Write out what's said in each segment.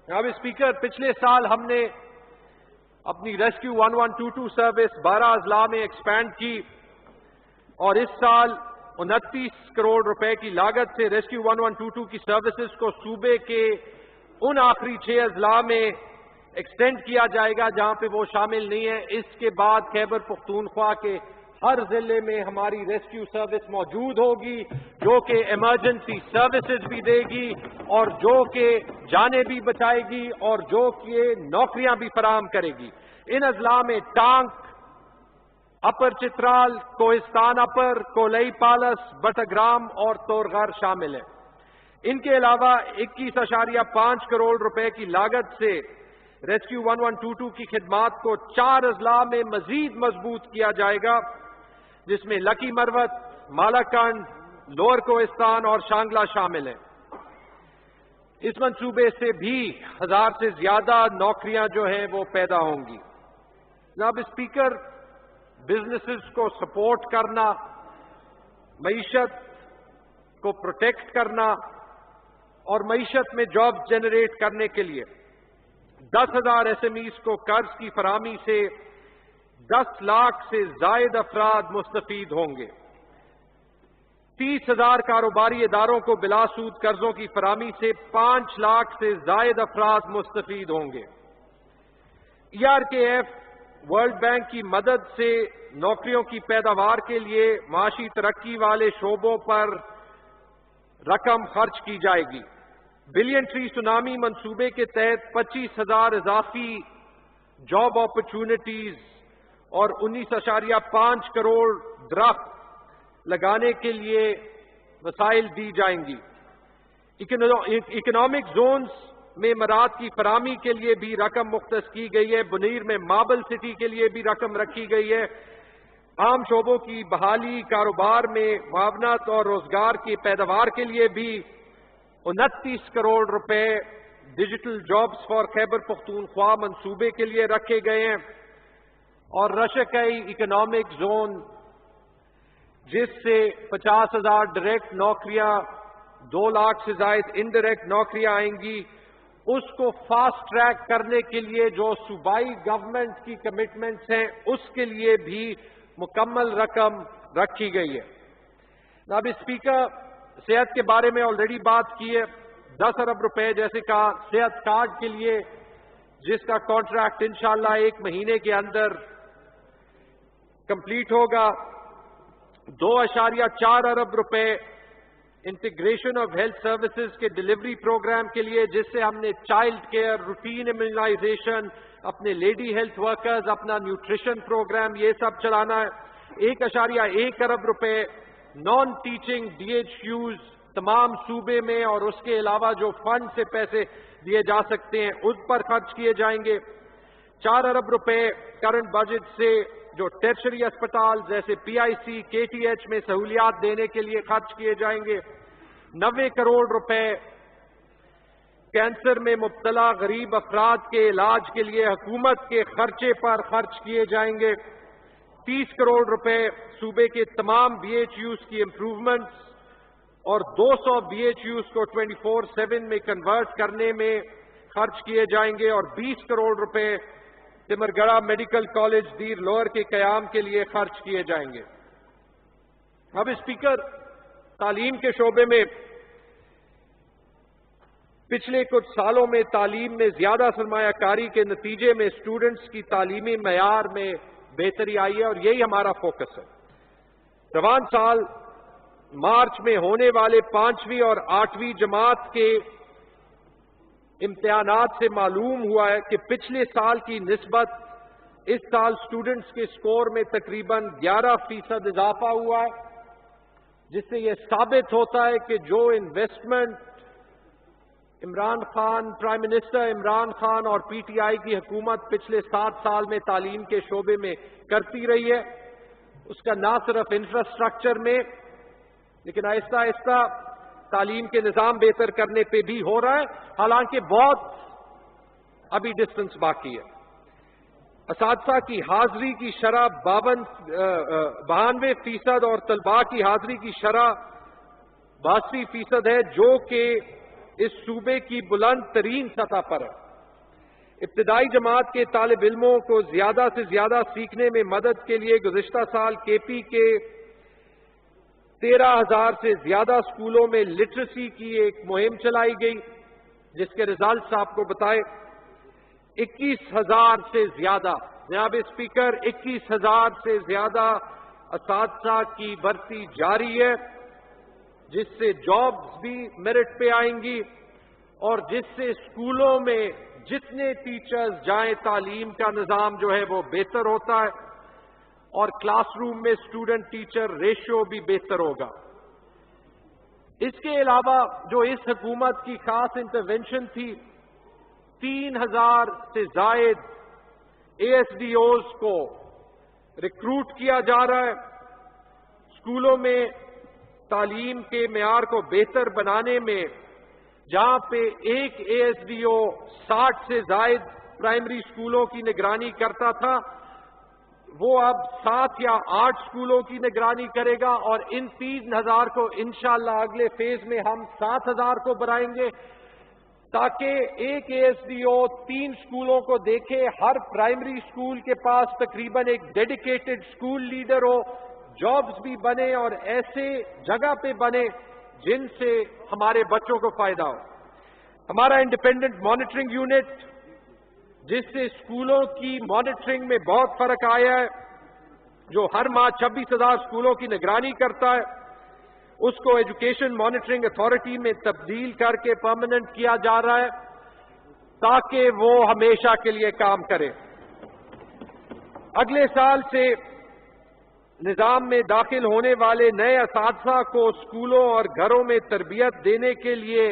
جناب اسپیکر، پچھلے سال ہم نے اپنی ریسکیو 1122 سروس 12 اضلاع میں ایکسپینڈ کی اور اس سال 29 کروڑ روپے کی لاگت سے ریسکیو 1122 کی سروسز کو صوبے کے ان آخری 6 اضلاع میں ایکسٹینڈ کیا جائے گا جہاں پہ وہ شامل نہیں ہے۔ اس کے بعد خیبر پختونخوا کے ہر ضلع میں ہماری ریسکیو سروس موجود ہوگی جو کہ ایمرجنسی سروسز بھی دے گی اور جو کہ جانیں بھی بچائے گی اور جو کہ نوکریاں بھی فراہم کرے گی۔ ان اضلاع میں ٹانک، اپر چترال، کوہستان اپر، کولئی پالس، بٹگرام اور تورغر شامل ہیں۔ ان کے علاوہ 21.5 کروڑ روپے کی لاگت سے ریسکیو 1122 کی خدمات کو 4 اضلاع میں مزید مضبوط کیا جائے گا، جس میں لکی مروت، مالاکنڈ، لوئر کوہستان اور شانگلہ شامل ہیں۔ اس منصوبے سے بھی 1000 سے زیادہ نوکریاں جو ہیں وہ پیدا ہوں گی۔ جناب اسپیکر، بزنسز کو سپورٹ کرنا، معیشت کو پروٹیکٹ کرنا اور معیشت میں جاب جنریٹ کرنے کے لیے 10,000 SMEs کو قرض کی فراہمی سے 10 لاکھ سے زائد افراد مستفید ہوں گے۔ 30,000 کاروباری اداروں کو بلا سود قرضوں کی فراہمی سے 5 لاکھ سے زائد افراد مستفید ہوں گے۔ ERKF ورلڈ بینک کی مدد سے نوکریوں کی پیداوار کے لیے معاشی ترقی والے شعبوں پر رقم خرچ کی جائے گی۔ بلین ٹری سونامی منصوبے کے تحت 25,000 اضافی جاب اپرچونٹیز اور 19.5 کروڑ درخت لگانے کے لیے وسائل دی جائیں گی۔ اکنامک زونز میں امارات کی فراہمی کے لیے بھی رقم مختص کی گئی ہے۔ بنیر میں ماربل سٹی کے لیے بھی رقم رکھی گئی ہے۔ عام شعبوں کی بحالی، کاروبار میں معاونت اور روزگار کی پیداوار کے لیے بھی 29 کروڑ روپے digital jobs for Khyber Pakhtunkhwa منصوبے کے لیے رکھے گئے ہیں۔ اور رشکئی اکنامک زون جس سے 50,000 ڈائریکٹ نوکریاں، 2 لاکھ سے زائد انڈائریکٹ نوکریاں آئیں گی، اس کو فاسٹ ٹریک کرنے کے لیے جو صوبائی گورنمنٹ کی کمٹمنٹس ہیں اس کے لیے بھی مکمل رقم رکھی گئی ہے۔ جناب اسپیکر، صحت کے بارے میں آلریڈی بات کی ہے۔ 10 ارب روپے جیسے کہا صحت کارڈ کے لیے، جس کا کانٹریکٹ انشاءاللہ 1 مہینے کے اندر کمپلیٹ ہوگا۔ 2.4 ارب روپے انٹیگریشن آف ہیلتھ سروسز کے ڈیلیوری پروگرام کے لیے، جس سے ہم نے چائلڈ کیئر، روٹین امیونائزیشن، اپنے لیڈی ہیلتھ ورکرز، اپنا نیوٹریشن پروگرام، یہ سب چلانا ہے۔ 1.1 ارب روپے نان ٹیچنگ DHUs تمام صوبے میں اور اس کے علاوہ جو فنڈ سے پیسے دیے جا سکتے ہیں اس پر خرچ کیے جائیں گے۔ 4 ارب روپے کرنٹ بجٹ سے جو ٹیرشری اسپتال جیسے PIC، KTH میں سہولیات دینے کے لیے خرچ کیے جائیں گے۔ 90 کروڑ روپے کینسر میں مبتلا غریب افراد کے علاج کے لیے حکومت کے خرچے پر خرچ کیے جائیں گے۔ 30 کروڑ روپے صوبے کے تمام BHUs کی امپروومنٹس اور 200 BHUs کو 24/7 میں کنورٹ کرنے میں خرچ کیے جائیں گے اور 20 کروڑ روپے تمرگڑھا میڈیکل کالج دیر لوئر کے قیام کے لیے خرچ کیے جائیں گے۔ اب اسپیکر، تعلیم کے شعبے میں پچھلے کچھ سالوں میں تعلیم میں زیادہ سرمایہ کاری کے نتیجے میں اسٹوڈنٹس کی تعلیمی معیار میں بہتری آئی ہے اور یہی ہمارا فوکس ہے۔ رواں سال مارچ میں ہونے والے 5ویں اور 8ویں جماعت کے امتحانات سے معلوم ہوا ہے کہ پچھلے سال کی نسبت اس سال اسٹوڈنٹس کے سکور میں تقریباً 11% اضافہ ہوا ہے، جس سے یہ ثابت ہوتا ہے کہ جو investment Imran Khan, prime minister Imran Khan اور PTI کی حکومت پچھلے 7 سال میں تعلیم کے شعبے میں کرتی رہی ہے، اس کا نہ صرف انفراسٹرکچر میں لیکن آہستہ آہستہ تعلیم کے نظام بہتر کرنے پہ بھی ہو رہا ہے، حالانکہ بہت ابھی ڈسٹنس باقی ہے۔ اساتذہ کی حاضری کی شرح 92% اور طلباء کی حاضری کی شرح 82% ہے، جو کہ اس صوبے کی بلند ترین سطح پر ہے۔ ابتدائی جماعت کے طالب علموں کو زیادہ سے زیادہ سیکھنے میں مدد کے لیے گزشتہ سال کے پی کے 13,000 سے زیادہ اسکولوں میں لٹریسی کی ایک مہم چلائی گئی، جس کے ریزلٹس آپ کو بتائے۔ 21,000 سے زیادہ، جناب اسپیکر، 21,000 سے زیادہ اساتذہ کی بھرتی جاری ہے، جس سے جابز بھی میرٹ پہ آئیں گی اور جس سے اسکولوں میں جتنے ٹیچرز جائیں تعلیم کا نظام جو ہے وہ بہتر ہوتا ہے اور کلاس روم میں اسٹوڈنٹ ٹیچر ریشو بھی بہتر ہوگا۔ اس کے علاوہ جو اس حکومت کی خاص انٹرونشن تھی، 3,000 سے زائد ASDOs کو ریکروٹ کیا جا رہا ہے۔ اسکولوں میں تعلیم کے معیار کو بہتر بنانے میں جہاں پہ ایک ASDO 60 سے زائد پرائمری اسکولوں کی نگرانی کرتا تھا، وہ اب 7 یا 8 اسکولوں کی نگرانی کرے گا، اور ان 3,000 کو انشاءاللہ اگلے فیز میں ہم 7,000 کو بڑھائیں گے، تاکہ ایک ASDO 3 اسکولوں کو دیکھے، ہر پرائمری اسکول کے پاس تقریباً ایک ڈیڈیکیٹڈ اسکول لیڈر ہو، جابز بھی بنے اور ایسے جگہ پہ بنے جن سے ہمارے بچوں کو فائدہ ہو۔ ہمارا انڈیپینڈنٹ مانیٹرنگ یونٹ، جس سے اسکولوں کی مانیٹرنگ میں بہت فرق آیا ہے، جو ہر ماہ 26,000 اسکولوں کی نگرانی کرتا ہے، اس کو ایجوکیشن مانیٹرنگ اتھارٹی میں تبدیل کر کے پرماننٹ کیا جا رہا ہے تاکہ وہ ہمیشہ کے لیے کام کرے۔ اگلے سال سے نظام میں داخل ہونے والے نئے اساتذہ کو اسکولوں اور گھروں میں تربیت دینے کے لیے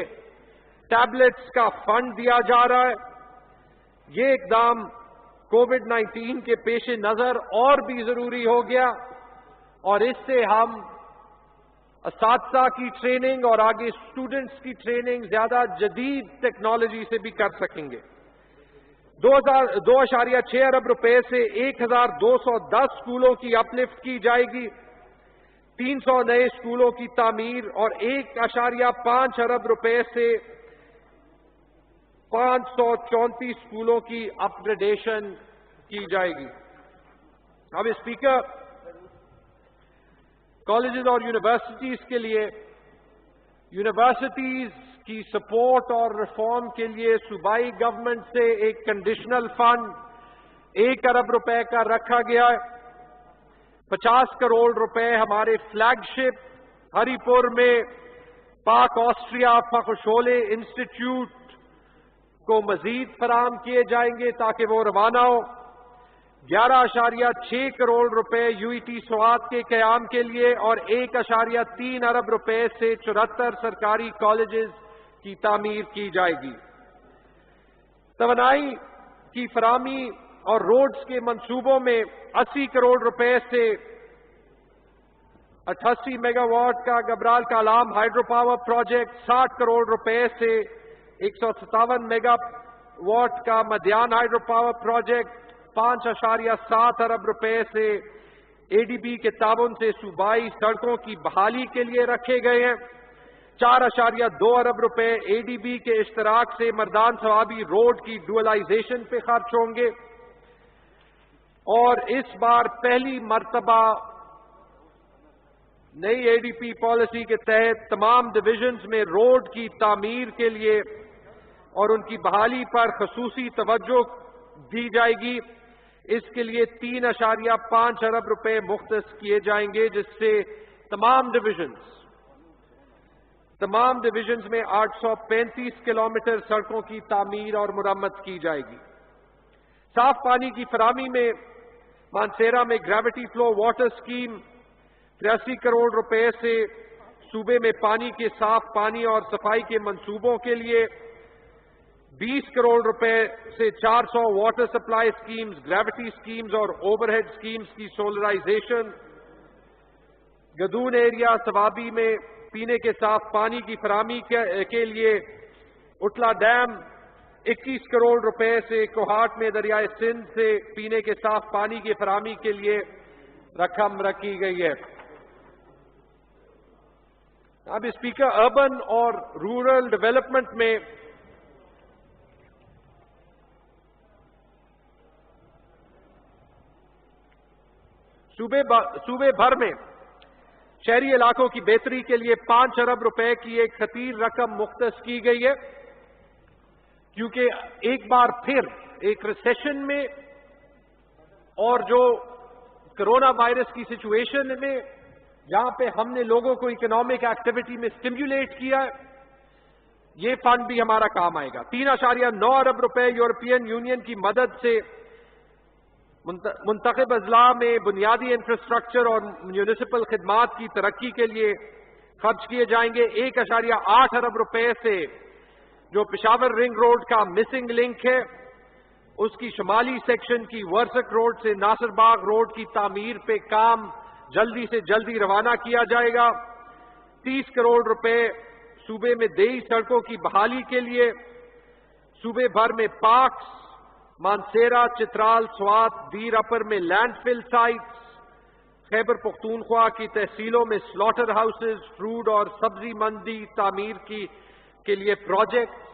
ٹیبلٹس کا فنڈ دیا جا رہا ہے۔ یہ اقدام کووڈ-19 کے پیش نظر اور بھی ضروری ہو گیا، اور اس سے ہم اساتذہ کی ٹریننگ اور آگے اسٹوڈنٹس کی ٹریننگ زیادہ جدید ٹیکنالوجی سے بھی کر سکیں گے۔ 2.6 ارب روپے سے 1,210 اسکولوں کی اپ لفٹ کی جائے گی، 300 نئے اسکولوں کی تعمیر اور 1.5 ارب روپے سے 534 اسکولوں کی اپ گریڈیشن کی جائے گی۔ اب اسپیکر، کالجز اور یونیورسٹیز کے لیے یونیورسٹیز کی سپورٹ اور ریفارم کے لیے صوبائی گورنمنٹ سے ایک کنڈیشنل فنڈ 1 ارب روپے کا رکھا گیا ہے۔ 50 کروڑ روپے ہمارے فلیگ شپ ہری پور میں پاک آسٹریا فخر انسٹیٹیوٹ کو مزید فراہم کیے جائیں گے تاکہ وہ روانہ ہو۔ 11.6 کروڑ روپے UET سوات کے قیام کے لیے اور 1.3 ارب روپے سے 74 سرکاری کالجز کی تعمیر کی جائے گی۔ توانائی کی فراہمی اور روڈز کے منصوبوں میں 80 کروڑ روپے سے 88 میگا واٹ کا Gabral Kalam hydro power project, 60 crore روپے سے 157 میگا واٹ کا مدیان ہائیڈرو پاور پروجیکٹ، 5.7 ارب روپے سے ADB کے تعاون سے صوبائی سڑکوں کی بحالی کے لیے رکھے گئے ہیں۔ 4.2 ارب روپے ADB کے اشتراک سے مردان ثوابی روڈ کی ڈوئلائزیشن پہ خرچ ہوں گے، اور اس بار پہلی مرتبہ نئی ADP پالیسی کے تحت تمام ڈویژنز میں روڈ کی تعمیر کے لیے اور ان کی بحالی پر خصوصی توجہ دی جائے گی۔ اس کے لیے 3.5 ارب روپے مختص کیے جائیں گے، جس سے تمام ڈویژنز میں 835 کلومیٹر سڑکوں کی تعمیر اور مرمت کی جائے گی۔ صاف پانی کی فراہمی میں مانسیرا میں gravity flu water scheme 83 crore روپے سے صوبے میں پانی کے صاف پانی اور صفائی کے منصوبوں کے لیے 20 کروڑ روپے سے 400 water supply schemes, gravity schemes اور اوور ہیڈ اسکیمز کی سولرائزیشن۔ گدون ایریا ثوابی میں پینے کے صاف پانی کی فراہمی کے لیے اٹلا ڈیم 21 کروڑ روپے سے کوہاٹ میں دریائے سندھ سے پینے کے صاف پانی کی فراہمی کے لیے رقم رکھی گئی ہے۔ اب اسپیکر اربن اور رورل ڈیولپمنٹ میں صوبے بھر میں شہری علاقوں کی بہتری کے لیے 5 ارب روپے کی ایک خطیر رقم مختص کی گئی ہے، کیونکہ ایک بار پھر ایک ریسیشن میں اور جو کرونا وائرس کی سچویشن میں جہاں پہ ہم نے لوگوں کو اکنامک ایکٹیویٹی میں سٹیمولیٹ کیا ہے، یہ فنڈ بھی ہمارا کام آئے گا۔ 3.9 ارب روپے یورپین یونین کی مدد سے منتخب اضلاع میں بنیادی انفراسٹرکچر اور میونسپل خدمات کی ترقی کے لیے خرچ کیے جائیں گے۔ 1.8 ارب روپے سے جو پشاور رنگ روڈ کا مسنگ لنک ہے، اس کی شمالی سیکشن کی ورسک روڈ سے ناصر باغ روڈ کی تعمیر پہ کام جلدی سے جلدی روانہ کیا جائے گا۔ 30 کروڑ روپے صوبے میں دیہی سڑکوں کی بحالی کے لیے، صوبے بھر میں پارکس، مانسیرا، چترال، سوات، دیر اپر میں لینڈ فل سائٹس، خیبر پختونخوا کی تحصیلوں میں سلاٹر ہاؤسز، فروٹ اور سبزی منڈی تعمیر کے لیے پروجیکٹس،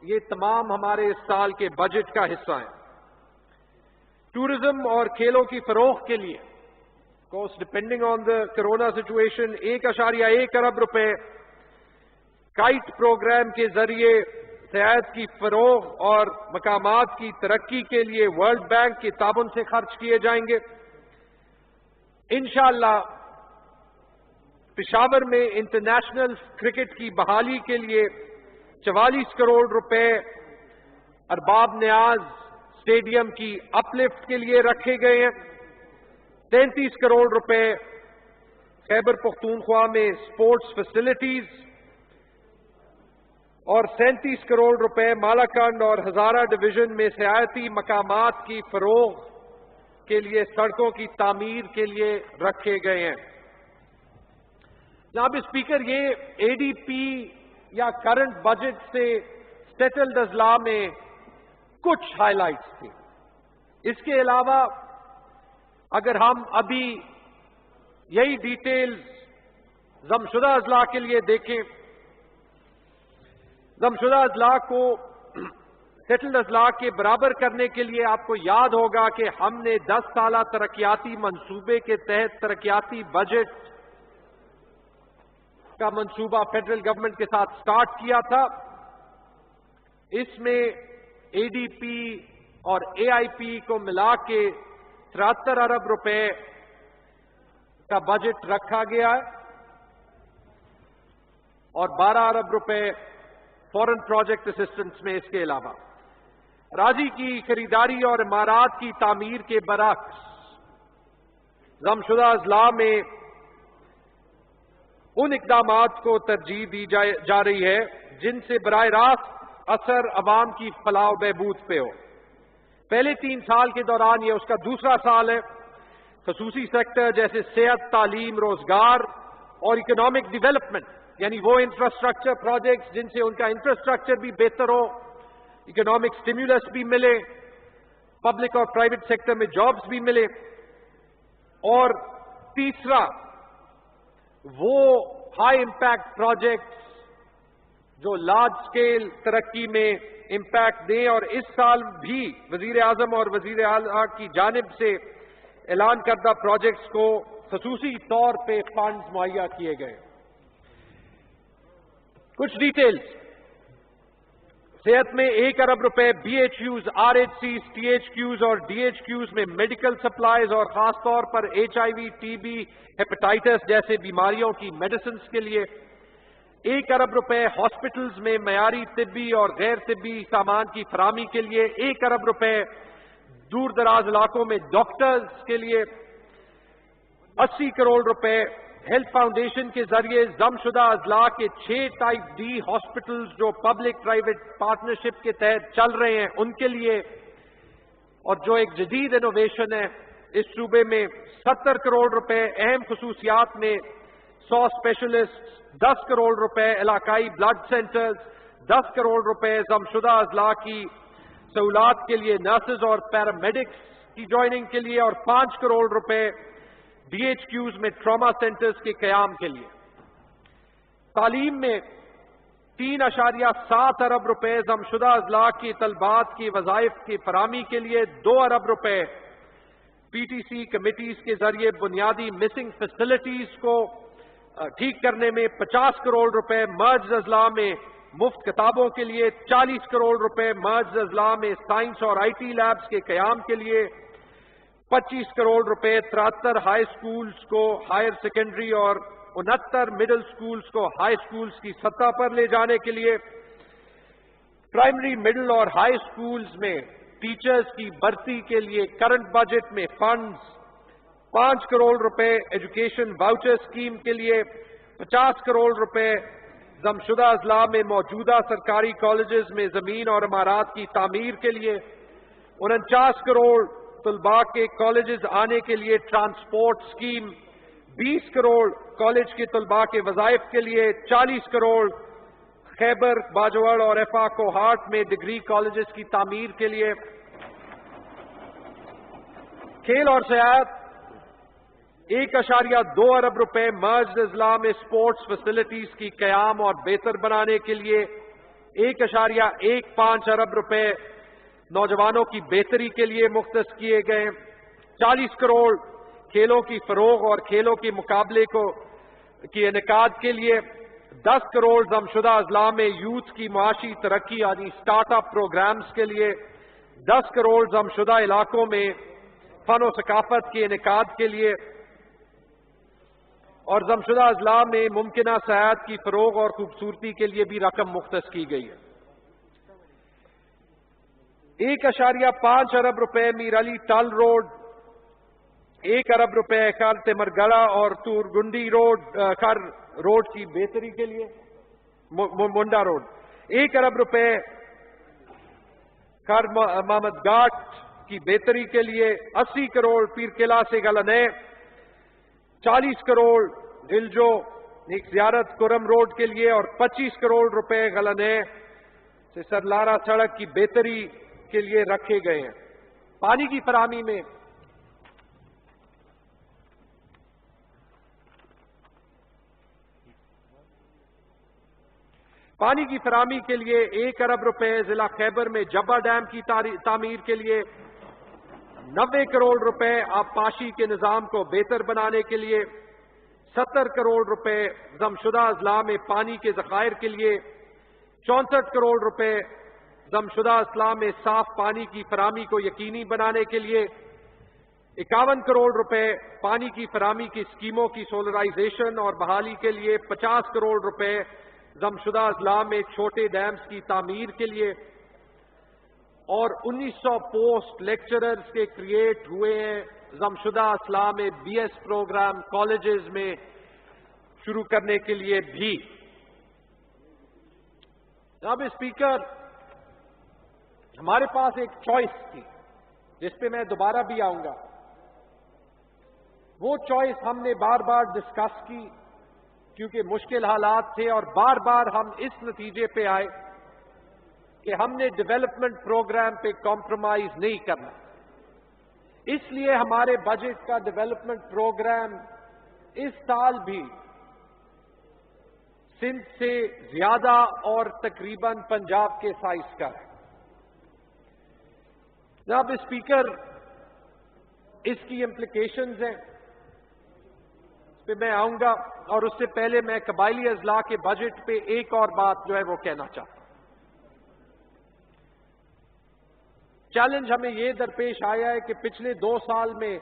یہ تمام ہمارے اس سال کے بجٹ کا حصہ ہیں۔ ٹورزم اور کھیلوں کی فروغ کے لیے کوس depending on the corona situation 1.1 ارب روپے کائٹ پروگرام کے ذریعے سیاحت کی فروغ اور مقامات کی ترقی کے لیے ورلڈ بینک کے تعاون سے خرچ کیے جائیں گے۔ انشاءاللہ پشاور میں انٹرنیشنل کرکٹ کی بحالی کے لیے 44 کروڑ روپے ارباب نیاز اسٹیڈیم کی اپ لفٹ کے لیے رکھے گئے ہیں۔ 33 کروڑ روپے خیبر پختونخوا میں سپورٹس فیسلٹیز اور 37 کروڑ روپے مالاکنڈ اور ہزارہ ڈویژن میں سیاحتی مقامات کی فروغ کے لیے سڑکوں کی تعمیر کے لیے رکھے گئے ہیں۔ جناب اسپیکر، یہ اے ڈی پی یا کرنٹ بجٹ سے سیٹلڈ اضلاع میں کچھ ہائی لائٹس تھے۔ اس کے علاوہ اگر ہم ابھی یہی ڈیٹیلز ضم شدہ اضلاع کے لیے دیکھیں، ضم شدہ اضلاع کو سیٹلڈ اضلاع کے برابر کرنے کے لیے آپ کو یاد ہوگا کہ ہم نے 10 سالہ ترقیاتی منصوبے کے تحت ترقیاتی بجٹ کا منصوبہ فیڈرل گورنمنٹ کے ساتھ سٹارٹ کیا تھا۔ اس میں اے ڈی پی اور اے آئی پی کو ملا کے 73 ارب روپے کا بجٹ رکھا گیا ہے اور 12 ارب روپے فورن پروجیکٹ اسسٹنس میں۔ اس کے علاوہ اراضی کی خریداری اور عمارات کی تعمیر کے برعکس ضم شدہ اضلاع میں ان اقدامات کو ترجیح دی جا رہی ہے جن سے براہ راست اثر عوام کی فلاح و بہبود پہ ہو۔ پہلے 3 سال کے دوران یہ اس کا دوسرا سال ہے۔ خصوصی سیکٹر جیسے صحت، تعلیم، روزگار اور اکنامک ڈیولپمنٹ، یعنی وہ انفراسٹرکچر پروجیکٹس جن سے ان کا انفراسٹرکچر بھی بہتر ہو، اکنامک سٹیمولس بھی ملے، پبلک اور پرائیویٹ سیکٹر میں جابز بھی ملے، اور تیسرا وہ ہائی امپیکٹ پروجیکٹس جو لارج سکیل ترقی میں امپیکٹ دیں۔ اور اس سال بھی وزیر اعظم اور وزیر اعلیٰ کی جانب سے اعلان کردہ پروجیکٹس کو خصوصی طور پہ فنڈز مہیا کیے گئے۔ کچھ ڈیٹیلز: صحت میں 1 ارب روپے B H Us, R H Cs, T H Qs اور ڈی ایچ کیوز میں میڈیکل سپلائز اور خاص طور پر H I V, T B, hepatitis جیسے بیماریوں کی میڈیسنز کے لیے 1 ارب روپے ہاسپٹلز میں معیاری طبی اور غیر طبی سامان کی فراہمی کے لیے 1 ارب روپے دور دراز علاقوں میں ڈاکٹرز کے لیے 80 کروڑ روپے ہیلتھ فاؤنڈیشن کے ذریعے ضم شدہ اضلاع کے 6 ٹائپ ڈی ہاسپٹلز جو پبلک پرائیویٹ پارٹنرشپ کے تحت چل رہے ہیں ان کے لیے، اور جو ایک جدید انوویشن ہے اس صوبے میں 70 کروڑ روپے اہم خصوصیات میں 100 اسپیشلسٹ، 10 کروڑ روپے علاقائی بلڈ سینٹرز، 10 کروڑ روپے ضم شدہ اضلاع کی سہولات کے لیے نرسز اور پیرامیڈکس کی جوائننگ کے لیے، اور 5 کروڑ روپے ڈی ایچ کیوز میں ٹراما سینٹرز کے قیام کے لیے۔ تعلیم میں 3.7 ارب روپے ضمشدہ اضلاع کی طلبات کی وظائف کی فراہمی کے لیے 2 ارب روپے پی ٹی سی کمیٹیز کے ذریعے بنیادی مسنگ فیسلٹیز کو ٹھیک کرنے میں 50 کروڑ روپے، مرجڈ اضلاع میں مفت کتابوں کے لیے 40 کروڑ روپے، مرجڈ اضلاع میں سائنس اور آئی ٹی لیبز کے قیام کے لیے 25 کروڑ روپے، 73 ہائی سکولز کو ہائر سیکنڈری اور 69 مڈل سکولز کو ہائی سکولز کی سطح پر لے جانے کے لیے، پرائمری مڈل اور ہائی سکولز میں ٹیچرز کی بھرتی کے لیے کرنٹ بجٹ میں فنڈز 5 کروڑ روپے، ایجوکیشن واؤچر اسکیم کے لیے 50 کروڑ روپے، ضمشدہ اضلاع میں موجودہ سرکاری کالجز میں زمین اور عمارات کی تعمیر کے لیے 49 کروڑ، طلباء کے کالجز آنے کے لیے ٹرانسپورٹ اسکیم 20 کروڑ، کالج کے طلباء کے وظائف کے لیے 40 کروڑ، خیبر باجوڑ اور ایفا کوہاٹ میں ڈگری کالجز کی تعمیر کے لیے، کھیل اور سیاحت 1.2 ارب روپے، مرجڈ اضلاع میں اسپورٹس فیسلٹیز کی قیام اور بہتر بنانے کے لیے 1.15 ارب روپے نوجوانوں کی بہتری کے لیے مختص کیے گئے، 40 کروڑ کھیلوں کی فروغ اور کھیلوں کے مقابلے کی انعقاد کے لیے، 10 کروڑ ضمشدہ اضلاع میں یوتھ کی معاشی ترقی یعنی اسٹارٹ اپ پروگرامز کے لیے، 10 کروڑ ضمشدہ علاقوں میں فن و ثقافت کے انعقاد کے لیے، اور ضمشدہ اضلاع میں ممکنہ سیاحت کی فروغ اور خوبصورتی کے لیے بھی رقم مختص کی گئی ہے۔ 1.5 ارب روپے میر علی ٹل روڈ، 1 ارب روپے خر تمرگڑا اور تورگنڈی خر روڈ کی بہتری کے لیے، منڈا روڈ، 1 ارب روپے خر محمد گھاٹ کی بہتری کے لیے، 80 کروڑ پیر قلعہ سے گلنے، 40 کروڑ دلجو ایک زیارت کرم روڈ کے لیے، اور 25 کروڑ روپے گلنے سے سرلارا سڑک کی بہتری کے لیے رکھے گئے ہیں۔ پانی کی فراہمی میں کے لیے 1 ارب روپے ضلع خیبر میں جبہ ڈیم کی تعمیر کے لیے، 90 کروڑ روپے آبپاشی کے نظام کو بہتر بنانے کے لیے، 70 کروڑ روپے ضمشدہ اضلاع میں پانی کے ذخائر کے لیے، 64 کروڑ روپے ضمشدہ اضلاع میں صاف پانی کی فراہمی کو یقینی بنانے کے لیے، 51 کروڑ روپے پانی کی فراہمی کی اسکیموں کی سولرائزیشن اور بحالی کے لیے، 50 کروڑ روپے ضمشدہ اضلاع میں چھوٹے ڈیمز کی تعمیر کے لیے، اور 1900 پوسٹ لیکچررز کے کریٹ ہوئے ہیں ضمشدہ اضلاع میں بی ایس پروگرام کالجز میں شروع کرنے کے لیے بھی۔ جناب اسپیکر، ہمارے پاس ایک چوائس تھی جس پہ میں دوبارہ بھی آؤں گا۔ وہ چوائس ہم نے بار بار ڈسکس کی کیونکہ مشکل حالات تھے، اور بار بار ہم اس نتیجے پہ آئے کہ ہم نے ڈیولپمنٹ پروگرام پہ کمپرومائز نہیں کرنا، اس لیے ہمارے بجٹ کا ڈیولپمنٹ پروگرام اس سال بھی سندھ سے زیادہ اور تقریباً پنجاب کے سائز کا ہے۔ جناب اسپیکر، اس کی امپلیکیشنز ہیں، اس پہ میں آؤں گا، اور اس سے پہلے میں قبائلی اضلاع کے بجٹ پہ ایک اور بات جو ہے وہ کہنا چاہتا ہوں۔ چیلنج ہمیں یہ درپیش آیا ہے کہ پچھلے 2 سال میں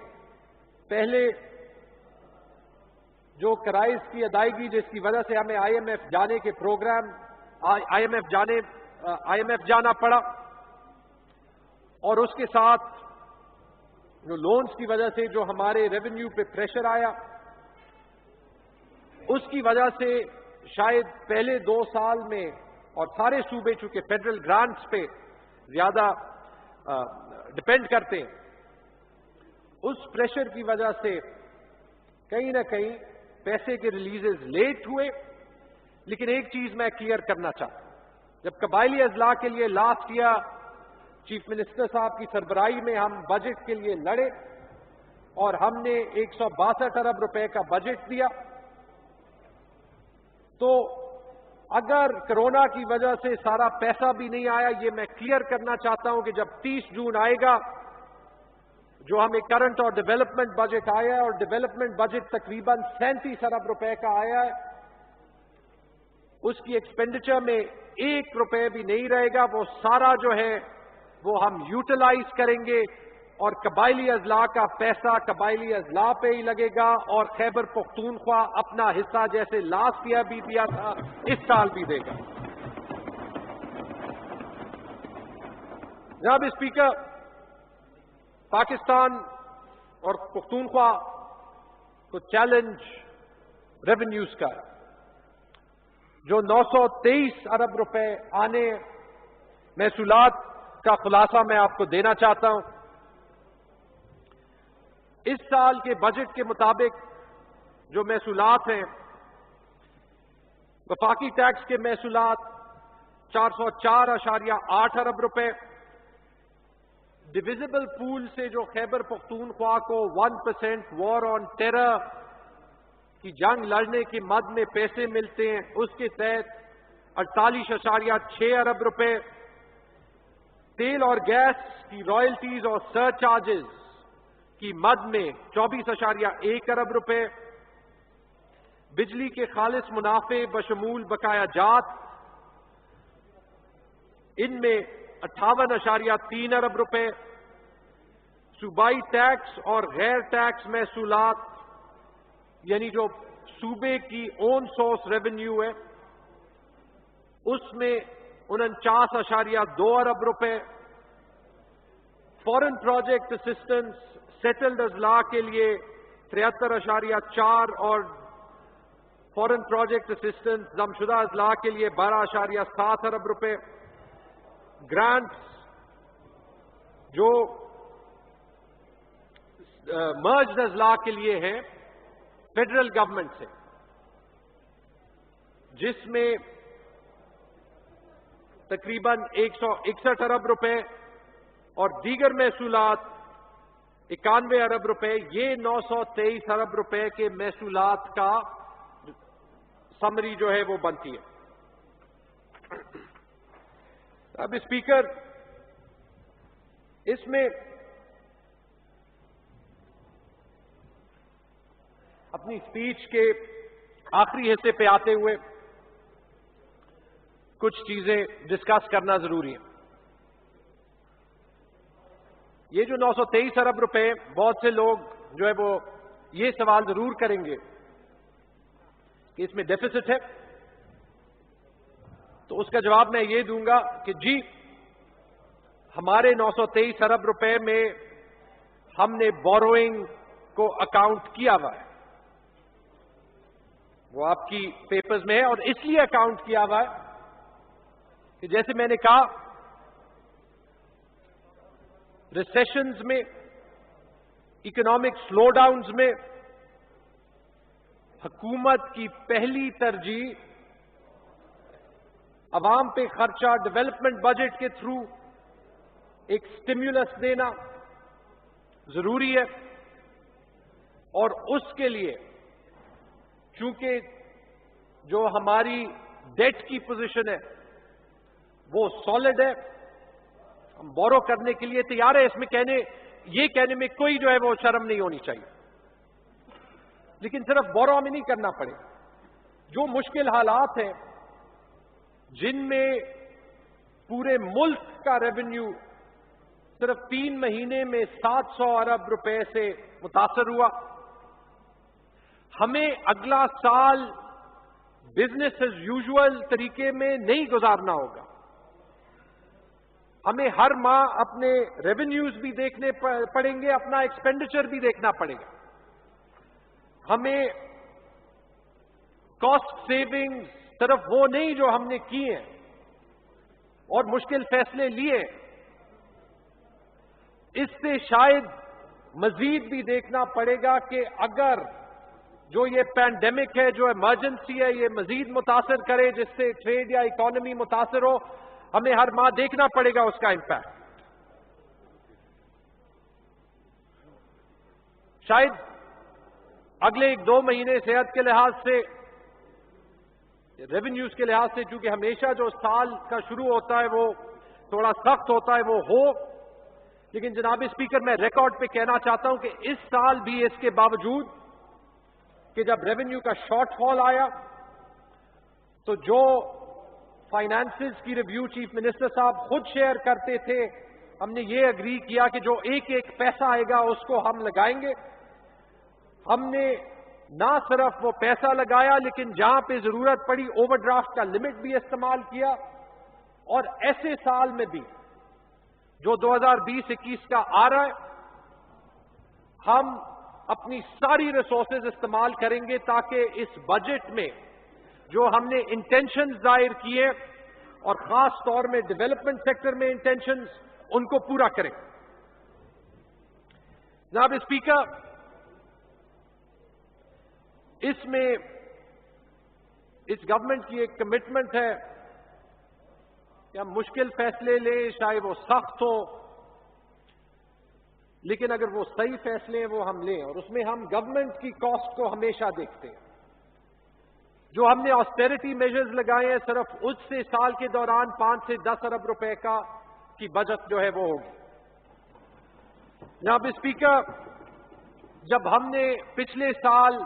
پہلے جو قرائض کی ادائیگی جس کی وجہ سے ہمیں آئی ایم ایف جانا پڑا، اور اس کے ساتھ جو لونز کی وجہ سے جو ہمارے ریونیو پہ پریشر آیا، اس کی وجہ سے شاید پہلے 2 سال میں، اور سارے صوبے چونکہ فیڈرل گرانٹس پہ زیادہ ڈپینڈ کرتے ہیں، اس پریشر کی وجہ سے کہیں نہ کہیں پیسے کے ریلیزز لیٹ ہوئے۔ لیکن ایک چیز میں کلیئر کرنا چاہتا ہوں، جب قبائلی اضلاع کے لیے لاسٹ ایئر چیف منسٹر صاحب کی سربراہی میں ہم بجٹ کے لیے لڑے اور ہم نے 162 ارب روپے کا بجٹ دیا، تو اگر کرونا کی وجہ سے سارا پیسہ بھی نہیں آیا، یہ میں کلیئر کرنا چاہتا ہوں کہ جب 30 جون آئے گا، جو ہمیں کرنٹ اور ڈیولپمنٹ بجٹ آیا ہے، اور ڈیولپمنٹ بجٹ تقریباً 37 ارب روپے کا آیا ہے، اس کی ایکسپینڈیچر میں 1 روپے بھی نہیں رہے گا. وہ سارا جو ہے وہ ہم یوٹیلائز کریں گے، اور قبائلی اضلاع کا پیسہ قبائلی اضلاع پہ ہی لگے گا، اور خیبر پختونخوا اپنا حصہ جیسے لاسٹ ایئر بھی دیا تھا اس سال بھی دے گا. جناب اسپیکر، پاکستان اور پختونخوا کو چیلنج ریونیوز کا ہے. جو 923 ارب روپے آنے محصولات کا خلاصہ میں آپ کو دینا چاہتا ہوں. اس سال کے بجٹ کے مطابق جو محصولات ہیں، وفاقی ٹیکس کے محصولات 404.8 ارب روپے، ڈویزبل پول سے جو خیبر پختونخوا کو 1% وار آن ٹیرر کی جنگ لڑنے کے مد میں پیسے ملتے ہیں، اس کے تحت 48.6 ارب روپے، تیل اور گیس کی رائلٹیز اور سرچارجز کی مد میں 24.1 ارب روپے، بجلی کے خالص منافع بشمول بقایا جات ان میں 58.3 ارب روپے، صوبائی ٹیکس اور غیر ٹیکس محصولات یعنی جو صوبے کی اون سورس ریونیو ہے اس میں 49.2 ارب روپے، فورن پروجیکٹ اسسٹنس سیٹلڈ اضلاع کے لیے 73.4 اور فورن پروجیکٹ اسسٹنس ضمشدہ اضلاع کے لیے 12.7 ارب روپے، گرانٹس جو مرجڈ اضلاع کے لیے ہیں فیڈرل گورنمنٹ سے، جس میں تقریباً 161 ارب روپے، اور دیگر محصولات 91 ارب روپے. یہ 923 ارب روپے کے محصولات کا سمری جو ہے وہ بنتی ہے. اب اسپیکر، اس میں اپنی اسپیچ کے آخری حصے پہ آتے ہوئے کچھ چیزیں ڈسکس کرنا ضروری ہے. یہ جو 923 ارب روپے، بہت سے لوگ جو ہے وہ یہ سوال ضرور کریں گے کہ اس میں ڈیفیسٹ ہے. تو اس کا جواب میں یہ دوں گا کہ جی، ہمارے 923 ارب روپے میں ہم نے بوروئنگ کو اکاؤنٹ کیا ہوا ہے. وہ آپ کی پیپرز میں ہے، اور اس لیے اکاؤنٹ کیا ہوا ہے کہ جیسے میں نے کہا، ریسیشنز میں، اکنامک سلو ڈاؤنز میں حکومت کی پہلی ترجیح عوام پہ خرچہ ڈیولپمنٹ بجٹ کے تھرو ایک سٹیمیولس دینا ضروری ہے. اور اس کے لیے چونکہ جو ہماری ڈیٹ کی پوزیشن ہے وہ سالڈ ہے، ہم بورو کرنے کے لیے تیار ہے. اس میں یہ کہنے میں کوئی جو ہے وہ شرم نہیں ہونی چاہیے. لیکن صرف بورو ہمیں نہیں کرنا پڑے. جو مشکل حالات ہیں جن میں پورے ملک کا ریونیو صرف 3 مہینے میں 700 ارب روپے سے متاثر ہوا، ہمیں اگلا سال بزنس ایز یوزول طریقے میں نہیں گزارنا ہوگا. ہمیں ہر ماہ اپنے ریونیوز بھی دیکھنے پڑیں گے، اپنا ایکسپینڈیچر بھی دیکھنا پڑے گا. ہمیں کاسٹ سیونگ صرف وہ نہیں جو ہم نے کی ہیں اور مشکل فیصلے لیے، اس سے شاید مزید بھی دیکھنا پڑے گا کہ اگر جو یہ پینڈیمک ہے، جو ایمرجنسی ہے، یہ مزید متاثر کرے جس سے ٹریڈ یا اکانومی متاثر ہو، ہمیں ہر ماہ دیکھنا پڑے گا اس کا امپیکٹ. شاید اگلے 1-2 مہینے صحت کے لحاظ سے ریونیوز کے لحاظ سے چونکہ ہمیشہ جو سال کا شروع ہوتا ہے وہ تھوڑا سخت ہوتا ہے وہ ہو، لیکن جناب اسپیکر میں ریکارڈ پہ کہنا چاہتا ہوں کہ اس سال بھی اس کے باوجود کہ جب ریونیو کا شارٹ فال آیا تو جو فائنانسز کی ریویو چیف منسٹر صاحب خود شیئر کرتے تھے، ہم نے یہ اگری کیا کہ جو ایک ایک پیسہ آئے گا اس کو ہم لگائیں گے۔ ہم نے نہ صرف وہ پیسہ لگایا لیکن جہاں پہ ضرورت پڑی اوور ڈرافٹ کا لمٹ بھی استعمال کیا، اور ایسے سال میں بھی جو 2020-21 کا آ رہا ہے ہم اپنی ساری ریسورسز استعمال کریں گے تاکہ اس بجٹ میں جو ہم نے انٹینشن ظاہر کیے اور خاص طور میں ڈیولپمنٹ سیکٹر میں انٹینشنز ان کو پورا کریں۔ جناب اسپیکر، اس میں اس گورنمنٹ کی ایک کمٹمنٹ ہے کہ ہم مشکل فیصلے لیں، چاہے وہ سخت ہو، لیکن اگر وہ صحیح فیصلے ہیں وہ ہم لیں، اور اس میں ہم گورنمنٹ کی کاسٹ کو ہمیشہ دیکھتے ہیں۔ جو ہم نے آسٹیرٹی میجرز لگائے ہیں صرف اس سے سال کے دوران 5 سے 10 ارب روپے کی بچت جو ہے وہ ہوگی۔ جناب اسپیکر، جب ہم نے پچھلے سال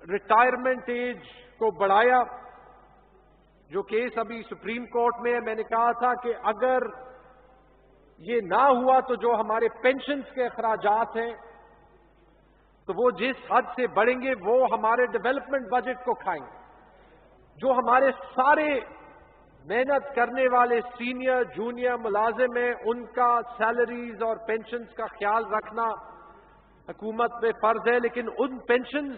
ریٹائرمنٹ ایج کو بڑھایا، جو کیس ابھی سپریم کورٹ میں ہے، میں نے کہا تھا کہ اگر یہ نہ ہوا تو جو ہمارے پینشنز کے اخراجات ہیں تو وہ جس حد سے بڑھیں گے وہ ہمارے ڈیولپمنٹ بجٹ کو کھائیں گے۔ جو ہمارے سارے محنت کرنے والے سینئر جونیئر ملازم ہیں ان کا سیلریز اور پینشنز کا خیال رکھنا حکومت پہ فرض ہے، لیکن ان پینشنز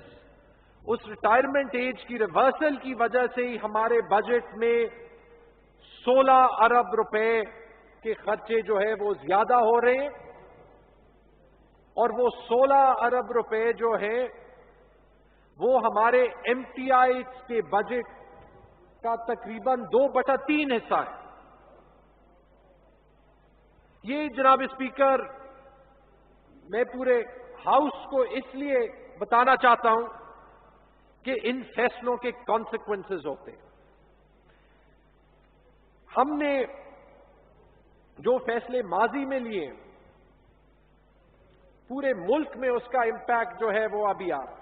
اس ریٹائرمنٹ ایج کی ریورسل کی وجہ سے ہی ہمارے بجٹ میں 16 ارب روپے کے خرچے جو ہے وہ زیادہ ہو رہے ہیں، اور وہ 16 ارب روپے جو ہیں وہ ہمارے ایم ٹی آئی کے بجٹ کا تقریباً 2/3 حصہ ہے۔ یہ جناب اسپیکر میں پورے ہاؤس کو اس لیے بتانا چاہتا ہوں کہ ان فیصلوں کے کانسیکوینسز ہوتے ہیں۔ ہم نے جو فیصلے ماضی میں لیے پورے ملک میں اس کا امپیکٹ جو ہے وہ ابھی آ رہا ہے۔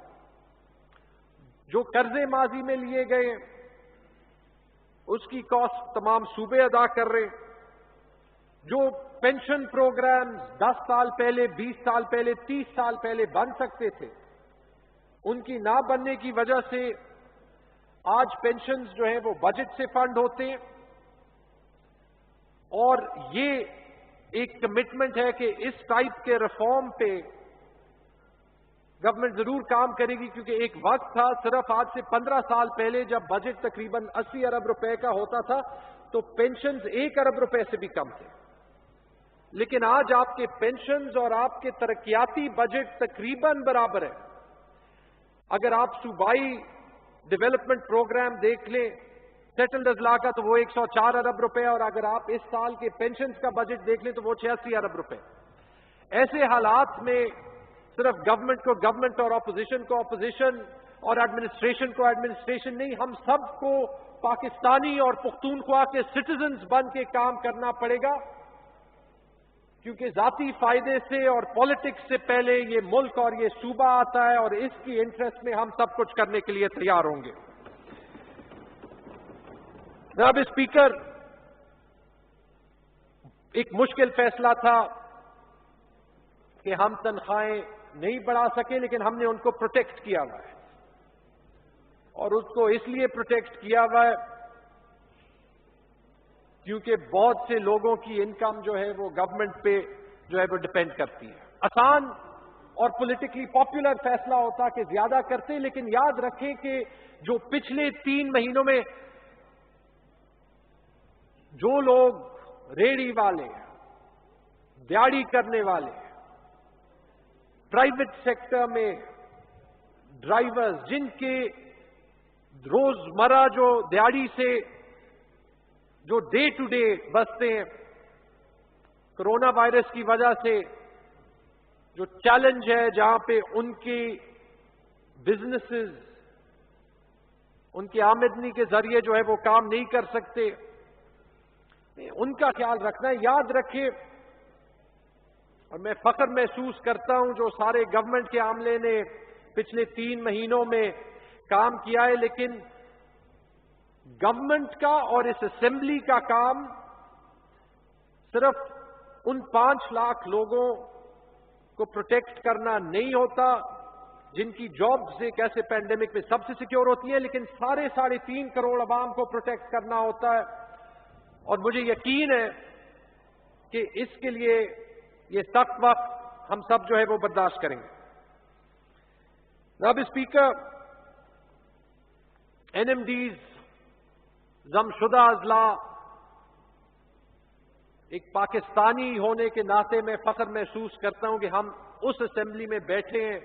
جو قرضے ماضی میں لیے گئے اس کی کاسٹ تمام صوبے ادا کر رہے ہیں۔ جو پینشن پروگرامز 10 سال پہلے، 20 سال پہلے، 30 سال پہلے بن سکتے تھے، ان کی نہ بننے کی وجہ سے آج پینشنز جو ہیں وہ بجٹ سے فنڈ ہوتے ہیں، اور یہ ایک کمٹمنٹ ہے کہ اس ٹائپ کے ریفارم پہ گورنمنٹ ضرور کام کرے گی، کیونکہ ایک وقت تھا صرف آج سے 15 سال پہلے جب بجٹ تقریباً 80 ارب روپے کا ہوتا تھا تو پینشنز 1 ارب روپے سے بھی کم تھے، لیکن آج آپ کے پینشنز اور آپ کے ترقیاتی بجٹ تقریباً برابر ہے۔ اگر آپ صوبائی ڈیولپمنٹ پروگرام دیکھ لیں سیٹلڈ اضلاع کا تو وہ 104 ارب روپے، اور اگر آپ اس سال کے پینشنز کا بجٹ دیکھ لیں تو وہ 86 ارب روپے۔ ایسے حالات میں صرف گورنمنٹ کو گورنمنٹ اور اپوزیشن کو اپوزیشن اور ایڈمنسٹریشن کو ایڈمنسٹریشن نہیں، ہم سب کو پاکستانی اور پختونخوا کے سٹیزنز بن کے کام کرنا پڑے گا، کیونکہ ذاتی فائدے سے اور پالیٹکس سے پہلے یہ ملک اور یہ صوبہ آتا ہے، اور اس کی انٹرسٹ میں ہم سب کچھ کرنے کے لیے تیار ہوں گے۔ جناب اسپیکر، ایک مشکل فیصلہ تھا کہ ہم تنخواہیں نہیں بڑھا سکے، لیکن ہم نے ان کو پروٹیکٹ کیا ہوا ہے، اور اس کو اس لیے پروٹیکٹ کیا ہوا ہے کیونکہ بہت سے لوگوں کی انکم جو ہے وہ گورنمنٹ پہ جو ہے وہ ڈپینڈ کرتی ہے۔ آسان اور پولیٹیکلی پاپولر فیصلہ ہوتا کہ زیادہ کرتے، لیکن یاد رکھیں کہ جو پچھلے 3 مہینوں میں جو لوگ ریڑھی والے، دیہڑی کرنے والے، پرائیویٹ سیکٹر میں ڈرائیورز، جن کے روزمرہ جو دیہڑی سے جو ڈے ٹو ڈے بستے ہیں، کرونا وائرس کی وجہ سے جو چیلنج ہے جہاں پہ ان کی بزنسز، ان کی آمدنی کے ذریعے جو ہے وہ کام نہیں کر سکتے، ان کا خیال رکھنا ہے۔ یاد رکھیں، اور میں فخر محسوس کرتا ہوں جو سارے گورنمنٹ کے عملے نے پچھلے 3 مہینوں میں کام کیا ہے، لیکن گورنمنٹ کا اور اس اسمبلی کا کام صرف ان 5 لاکھ لوگوں کو پروٹیکٹ کرنا نہیں ہوتا جن کی جابز ایک ایسے پینڈیمک میں سب سے سیکیور ہوتی ہیں، لیکن 3.5 کروڑ عوام کو پروٹیکٹ کرنا ہوتا ہے، اور مجھے یقین ہے کہ اس کے لیے یہ سخت وقت ہم سب جو ہے وہ برداشت کریں گے۔ جناب اسپیکر، NMDs ضم شدہ اضلاع، ایک پاکستانی ہونے کے ناطے میں فخر محسوس کرتا ہوں کہ ہم اس اسمبلی میں بیٹھے ہیں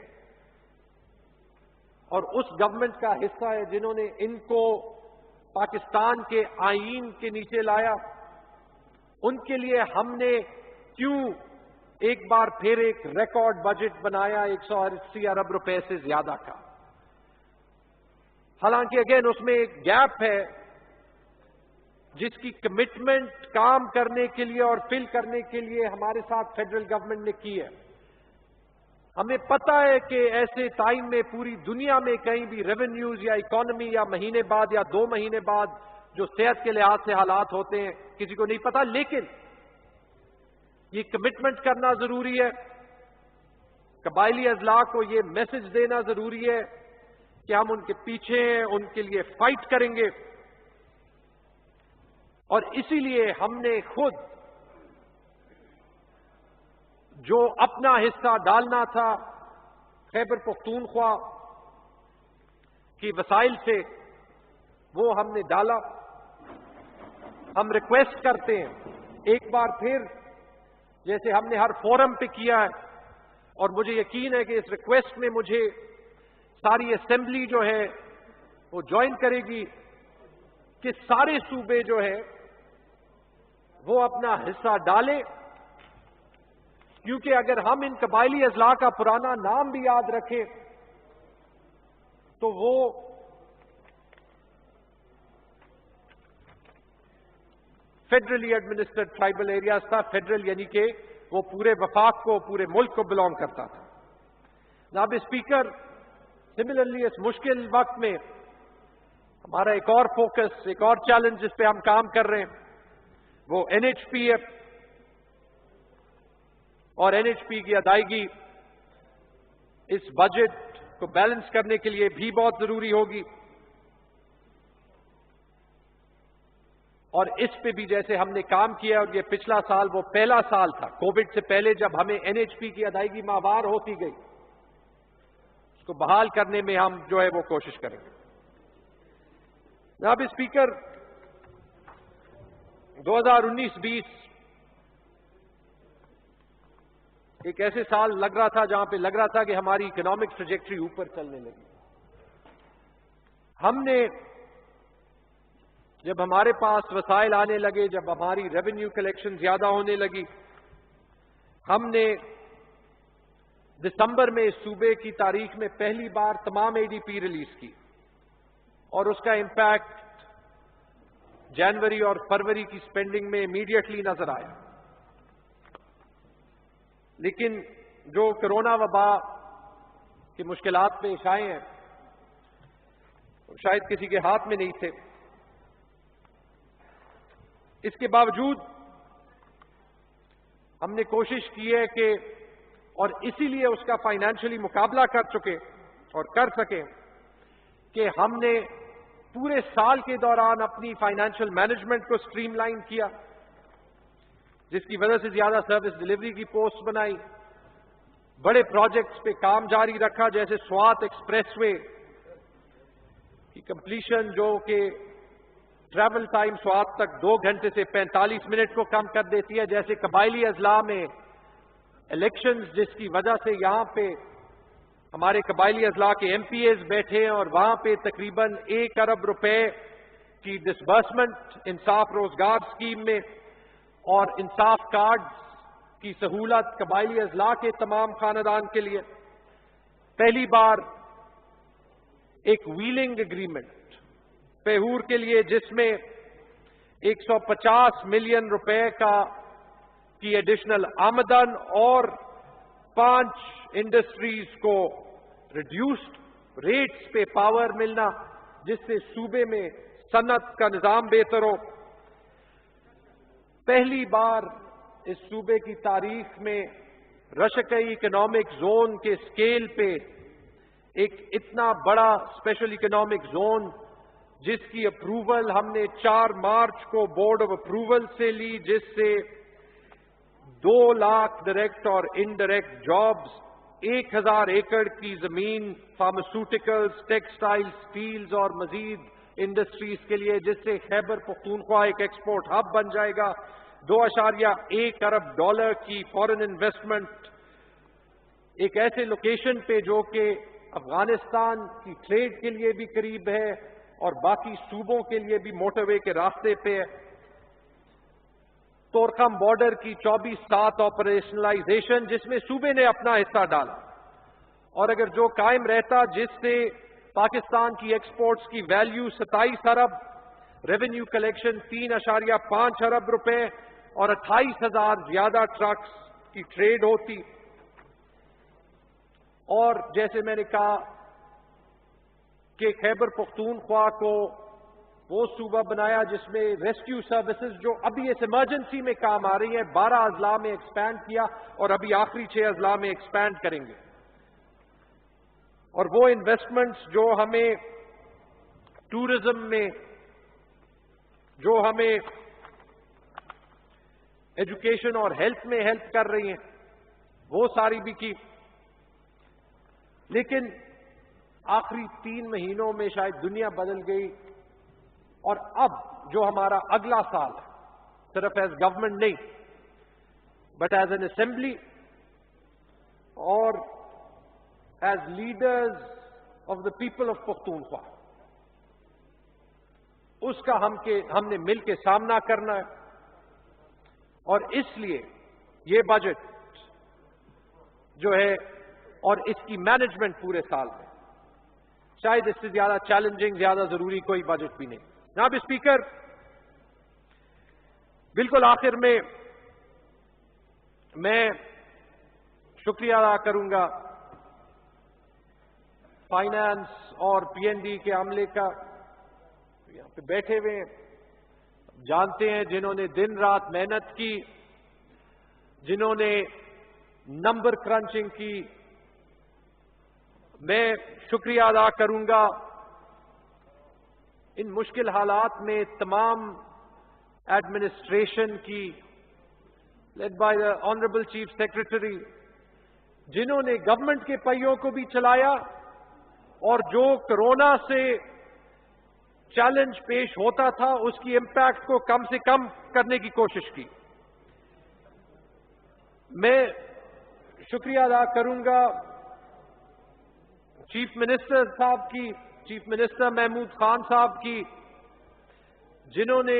اور اس گورنمنٹ کا حصہ ہے جنہوں نے ان کو پاکستان کے آئین کے نیچے لایا۔ ان کے لیے ہم نے کیوں ایک بار پھر ایک ریکارڈ بجٹ بنایا 180 ارب روپے سے زیادہ کا؟ حالانکہ اگین اس میں ایک گیپ ہے جس کی کمٹمنٹ کام کرنے کے لیے اور فل کرنے کے لیے ہمارے ساتھ فیڈرل گورنمنٹ نے کی ہے۔ ہمیں پتہ ہے کہ ایسے ٹائم میں پوری دنیا میں کہیں بھی ریونیوز یا اکانومی یا مہینے بعد یا 2 مہینے بعد جو صحت کے لحاظ سے حالات ہوتے ہیں کسی کو نہیں پتا، لیکن یہ کمٹمنٹ کرنا ضروری ہے۔ قبائلی اضلاع کو یہ میسج دینا ضروری ہے کہ ہم ان کے پیچھے ہیں، ان کے لیے فائٹ کریں گے، اور اسی لیے ہم نے خود جو اپنا حصہ ڈالنا تھا خیبر پختونخوا کی وسائل سے وہ ہم نے ڈالا۔ ہم ریکویسٹ کرتے ہیں ایک بار پھر، جیسے ہم نے ہر فورم پہ کیا ہے، اور مجھے یقین ہے کہ اس ریکویسٹ میں مجھے ساری اسمبلی جو ہے وہ جوائن کرے گی، کہ سارے صوبے جو ہے وہ اپنا حصہ ڈالیں، کیونکہ اگر ہم ان قبائلی اضلاع کا پرانا نام بھی یاد رکھیں تو وہ فیڈرلی ایڈمنسٹرڈ ٹرائبل ایریاز تھا۔ فیڈرل یعنی کہ وہ پورے وفاق کو، پورے ملک کو بلانگ کرتا تھا۔ جناب اسپیکر، سملرلی اس مشکل وقت میں ہمارا ایک اور فوکس، ایک اور چیلنج جس پہ ہم کام کر رہے ہیں وہ NHP ہے، اور NHP کی ادائیگی اس بجٹ کو بیلنس کرنے کے لیے بھی بہت ضروری ہوگی، اور اس پہ بھی جیسے ہم نے کام کیا، اور یہ پچھلا سال وہ پہلا سال تھا کووڈ سے پہلے جب ہمیں NHP کی ادائیگی ماہوار ہوتی گئی، اس کو بحال کرنے میں ہم جو ہے وہ کوشش کریں گے۔ جناب اسپیکر، 2019-20 ایک ایسے سال لگ رہا تھا جہاں پہ لگ رہا تھا کہ ہماری اکنامک ٹریجیکٹری اوپر چلنے لگی۔ ہم نے جب ہمارے پاس وسائل آنے لگے، جب ہماری ریونیو کلیکشن زیادہ ہونے لگی، ہم نے دسمبر میں اس صوبے کی تاریخ میں پہلی بار تمام ADP ریلیز کی، اور اس کا امپیکٹ جنوری اور فروری کی سپینڈنگ میں امیڈیٹلی نظر آیا۔ لیکن جو کرونا وبا کی مشکلات پیش آئے ہیں شاید کسی کے ہاتھ میں نہیں تھے، اس کے باوجود ہم نے کوشش کی ہے کہ، اور اسی لیے اس کا فائنینشلی مقابلہ کر چکے اور کر سکیں، کہ ہم نے پورے سال کے دوران اپنی فائنینشیل مینجمنٹ کو سٹریم لائن کیا، جس کی وجہ سے زیادہ سروس ڈیلیوری کی پوسٹ بنائی، بڑے پروجیکٹس پہ کام جاری رکھا، جیسے سوات ایکسپریس وے کی کمپلیشن جو کہ ٹریول ٹائم سوات تک 2 گھنٹے سے 45 منٹ کو کم کر دیتی ہے، جیسے قبائلی اضلاع میں الیکشنز جس کی وجہ سے یہاں پہ ہمارے قبائلی اضلاع کے MPAs بیٹھے ہیں، اور وہاں پہ تقریباً 1 ارب روپے کی ڈسبرسمنٹ انصاف روزگار اسکیم میں، اور انصاف کارڈ کی سہولت قبائلی اضلاع کے تمام خاندان کے لیے، پہلی بار ایک ویلنگ اگریمنٹ پیہور کے لیے جس میں 150 ملین روپے کی ایڈیشنل آمدن اور 5 انڈسٹریز کو ریڈیوسڈ ریٹس پہ پاور ملنا، جس سے صوبے میں صنعت کا نظام بہتر ہو۔ پہلی بار اس صوبے کی تاریخ میں رشکئی اکنامک زون کے سکیل پہ ایک اتنا بڑا اسپیشل اکنامک زون جس کی اپروول ہم نے 4 مارچ کو بورڈ آف اپروول سے لی، جس سے 2 لاکھ ڈائریکٹ اور انڈائریکٹ جابز، 1000 ایکڑ کی زمین فارماسیوٹیکلز، ٹیکسٹائل، سٹیلز اور مزید انڈسٹریز کے لیے، جس سے خیبر پختونخوا ایک ایکسپورٹ ہب بن جائے گا۔ 2.1 ارب ڈالر کی فارن انویسٹمنٹ ایک ایسے لوکیشن پہ جو کہ افغانستان کی ٹریڈ کے لیے بھی قریب ہے اور باقی صوبوں کے لیے بھی موٹر وے کے راستے پہ ہے۔ تورخم بارڈر کی 24/7 آپریشنلائزیشن، جس میں صوبے نے اپنا حصہ ڈالا، اور اگر جو قائم رہتا، جس سے پاکستان کی ایکسپورٹس کی ویلیو 27 ارب، ریونیو کلیکشن 3.5 ارب روپے اور 28,000 زیادہ ٹرکس کی ٹریڈ ہوتی۔ اور جیسے میں نے کہا کہ خیبر پختونخوا کو وہ صوبہ بنایا جس میں ریسکیو سروسز جو ابھی اس ایمرجنسی میں کام آ رہی ہیں، 12 اضلاع میں ایکسپینڈ کیا اور ابھی آخری 6 اضلاع میں ایکسپینڈ کریں گے۔ اور وہ انویسٹمنٹس جو ہمیں ٹورزم میں، جو ہمیں ایجوکیشن اور ہیلتھ میں ہیلپ کر رہی ہیں، وہ ساری بھی کی۔ لیکن آخری 3 مہینوں میں شاید دنیا بدل گئی، اور اب جو ہمارا اگلا سال ہے، صرف ایز گورنمنٹ نہیں بٹ ایز این اسمبلی اور as leaders of the people of Pakhtunkhwa, اس کا ہم نے مل کے سامنا کرنا ہے۔ اور اس لیے یہ بجٹ جو ہے اور اس کی مینجمنٹ پورے سال میں، شاید اس سے زیادہ چیلنجنگ، زیادہ ضروری کوئی بجٹ بھی نہیں۔ جناب اسپیکر، بالکل آخر میں میں شکریہ ادا کروں گا فائنانس اور پی این ڈی کے عملے کا، یہاں پہ بیٹھے ہوئے ہیں، جانتے ہیں جنہوں نے دن رات محنت کی، جنہوں نے نمبر کرنچنگ کی۔ میں شکریہ ادا کروں گا ان مشکل حالات میں تمام ایڈمنسٹریشن کی، led by the honourable chief secretary, جنہوں نے گورنمنٹ کے پہیوں کو بھی چلایا اور جو کورونا سے چیلنج پیش ہوتا تھا اس کی امپیکٹ کو کم سے کم کرنے کی کوشش کی۔ میں شکریہ ادا کروں گا چیف منسٹر صاحب کی، چیف منسٹر محمود خان صاحب کی، جنہوں نے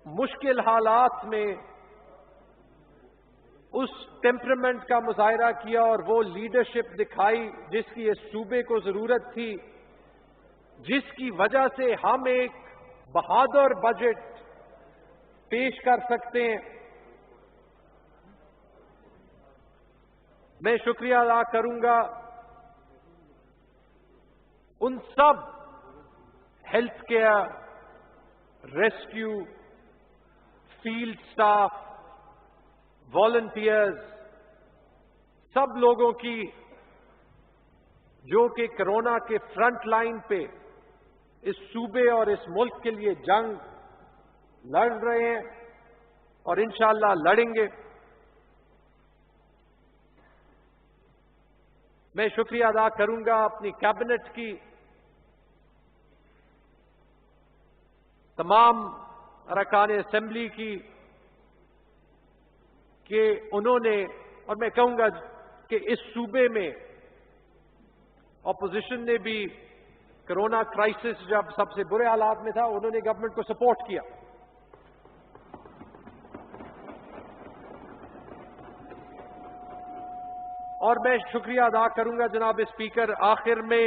مشکل حالات میں اس ٹیمپرمنٹ کا مظاہرہ کیا اور وہ لیڈرشپ دکھائی جس کی اس صوبے کو ضرورت تھی، جس کی وجہ سے ہم ایک بہادر بجٹ پیش کر سکتے ہیں۔ میں شکریہ ادا کروں گا ان سب health care, rescue, field staff, volunteers, سب لوگوں کی جو کہ کورونا کے فرنٹ لائن پہ اس صوبے اور اس ملک کے لیے جنگ لڑ رہے ہیں اور انشاءاللہ لڑیں گے۔ میں شکریہ ادا کروں گا اپنی کیبنٹ کی، تمام ارکان اسمبلی کی، کہ انہوں نے، اور میں کہوں گا کہ اس صوبے میں اپوزیشن نے بھی کورونا کرائسس جب سب سے برے حالات میں تھا، انہوں نے گورنمنٹ کو سپورٹ کیا۔ اور میں شکریہ ادا کروں گا جناب اسپیکر آخر میں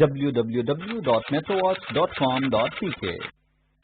www.metrowatch.com.tk।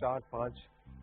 4-5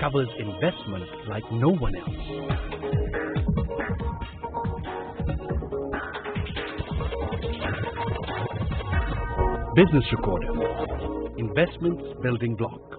Covers investment like no one else. Business Recorder, Investments Building Block.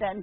10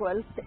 12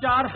4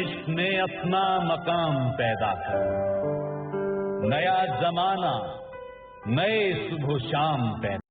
عشق میں اپنا مقام پیدا کر، نیا زمانہ نئے صبح و شام پیدا